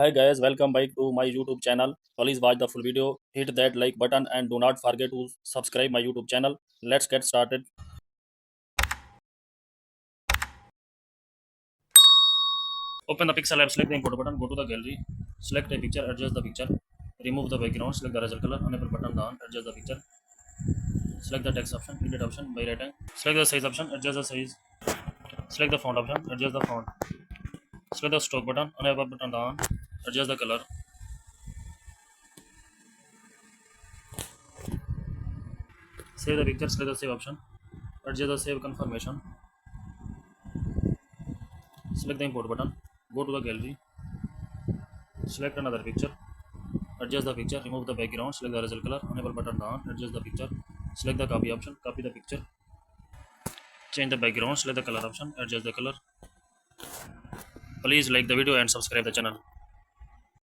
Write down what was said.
Hi guys, welcome back to my YouTube channel. Please watch the full video, hit that like button and do not forget to subscribe my YouTube channel. Let's get started. Open the pixel app, select the import button, go to the gallery, select a picture, adjust the picture, remove the background, select the result color, enable button down, adjust the picture, select the text option, edit option by right hand, select the size option, adjust the size, select the font option, adjust the font, select the stroke button, enable button down, adjust the color, save the picture, select the save option, adjust the save confirmation, select the import button, go to the gallery, select another picture, adjust the picture, remove the background, select the result color, enable button down, adjust the picture, select the copy option, copy the picture, change the background, select the color option, adjust the color. Please like the video and subscribe the channel.